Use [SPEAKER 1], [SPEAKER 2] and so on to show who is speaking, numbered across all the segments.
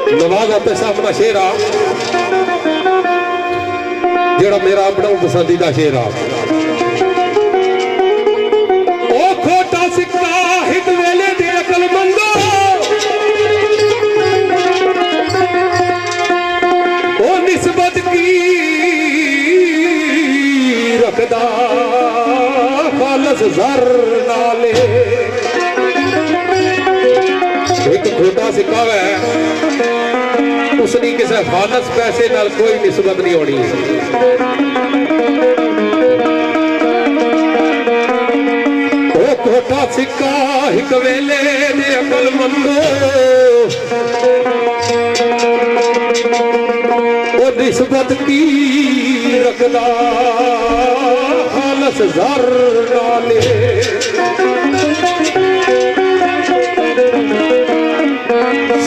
[SPEAKER 1] नवाज आपे सामना शेर आ जेड़ा मेरा अपना पसंदीदा शेर आ। ओ खोटा सिक्का हिक वेले दे अकलमंदो, ओ निस्बत की रखदा खालस जर नाले। एक खोटा सिक्का है उसनी किसी खालस पैसे नाल कोई निस्बत नहीं होनी। ओ खोटा सिक्का हिक वेले दे अकलमंदो, ओ निस्बत की रखदा खालस जर नाले।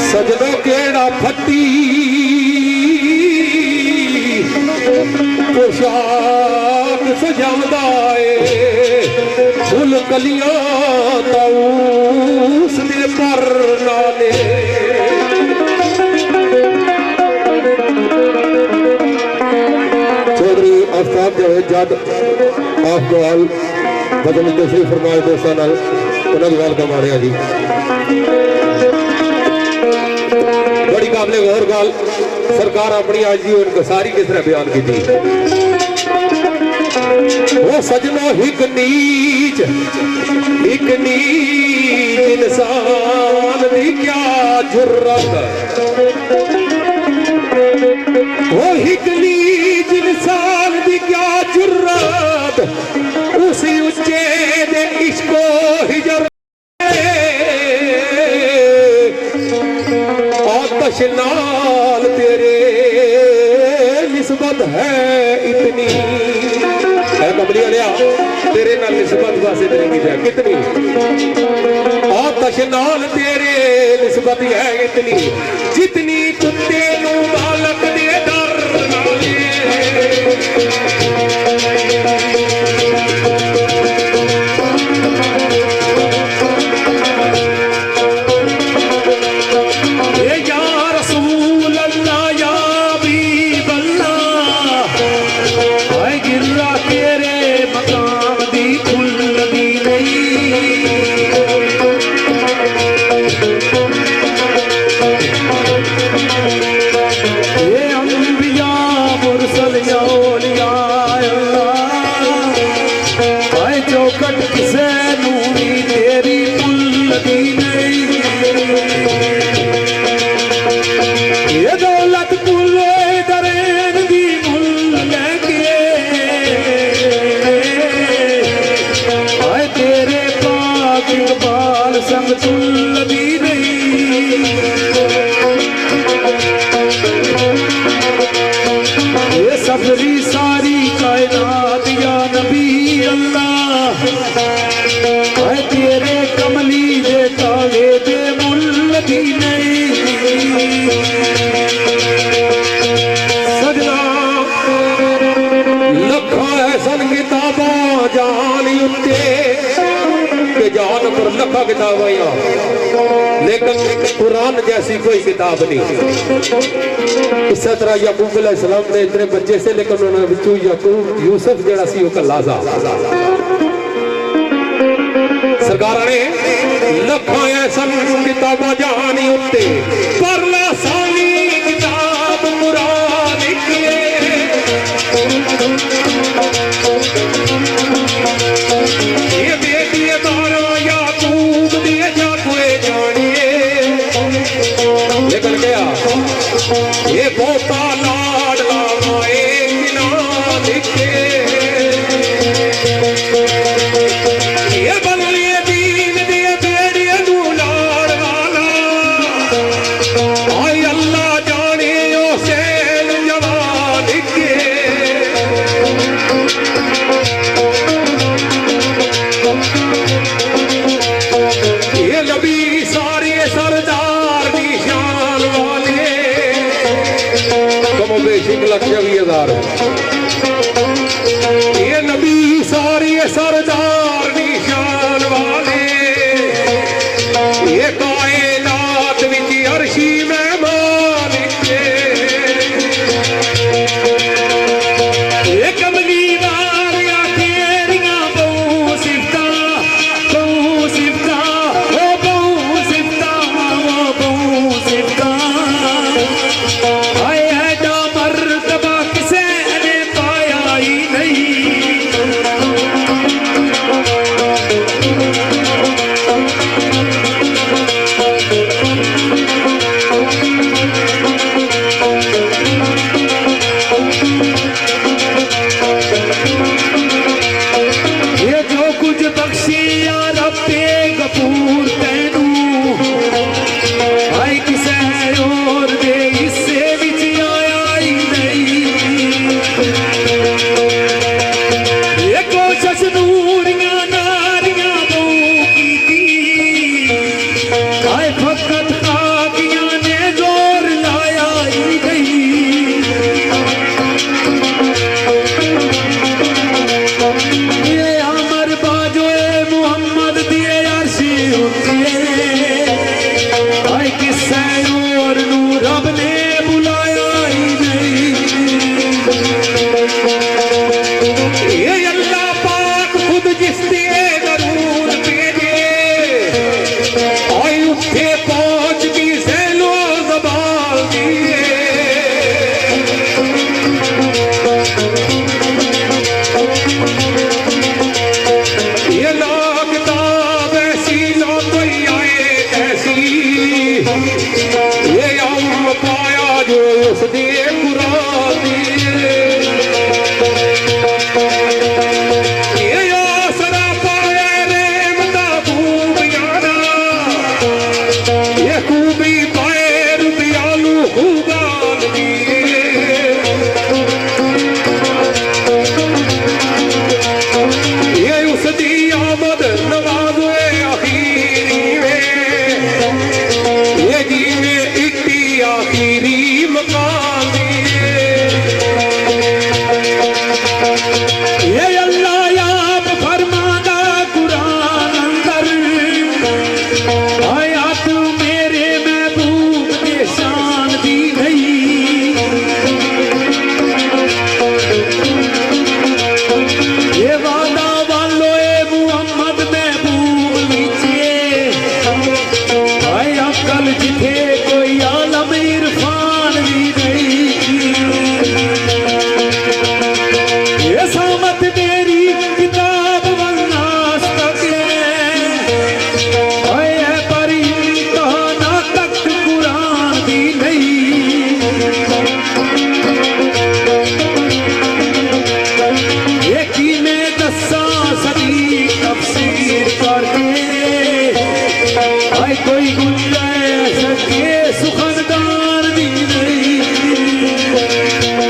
[SPEAKER 1] सजनो केड़ा फटी पोशाक सजावदा है, फुल कलियां ताऊस दे पर नाले। चौधरी आफ्ताब जावेद जट आफ्ताब बदल तशरीफ फरमाए दोस्तों नाल उन्होंने वेलकम आ जी। बड़ी काबले गौर गाल सरकार अपनी आज की सारी किस तरह बयान की थी। वो सजनो हिक नीच इंसान दी क्या जुर्रत, वो हिक नीच इंसान दी क्या जुर्रत, उसी उच्चे दे इश्को हिजर नाल तेरे निस्बत है इतनी। कमली वालिया तेरे नाल निस्बत वास्ते देंगी है कितनी, आतश नाल तेरे निस्बत है इतनी, जितनी कुत्ते नू मालक दे डर नाले। लखा किताब आई लेकिन कुरान जैसी कोई किताब नहीं। इस तरह याकूब अलैहिस्सलाम ने इतने बच्चे से लेकिन उन्होंने बिचू याकूब यूसुफ जड़ा सी वो कल्ला सा सरकार ने लखा ऐसा किताबा जहानी उत्ते पर लासानी किताब कुरान की लेकिन क्या ये पोता लाडला माए बिना लिखे, ये बंगले दीन दिए बेड़िए नू लाड़ वाला, आई अल्लाह जाने ओ सेल जवान लिखे। ये नबी सारे सरदार निशान वाले कमो बेशी 1,20,000। ये नबी सारे सरदार निशान वाले ये कायनात विच अर्शी मेहमान
[SPEAKER 2] किसे और नू रब ने बुलाया ही नहीं।
[SPEAKER 1] ये अल्लाह पाक खुद जिस दिए दरूद भेजे आई उठे पहुंच की सैलो ज़बान दिए। ये ला किताब ऐसी ना कोई आए ऐसी ये हम पाया जो उस दिए कुरान दिए। ये आसरा पाया रे महबूब यारा ये खूबी पाए रुदयालू खुदान दिए। ये उस दी आमद नवाज़े आखिरी में ये जीवे इक्की आखिरी मकान दिए।
[SPEAKER 2] ये अल्लाह आप फरमादा कुरान अंदर आया तू मेरे महबूब के शान दी गई। ये वादा वालो ए मुहम्मद महबूब नीचे आया कल जिथे कोई आलम इरफान भी नहीं। ये सामत तेरी किताब वन्नास तक है पर कहाना तक कुरान भी नहीं। ये की में दसा सदी तफसीर करके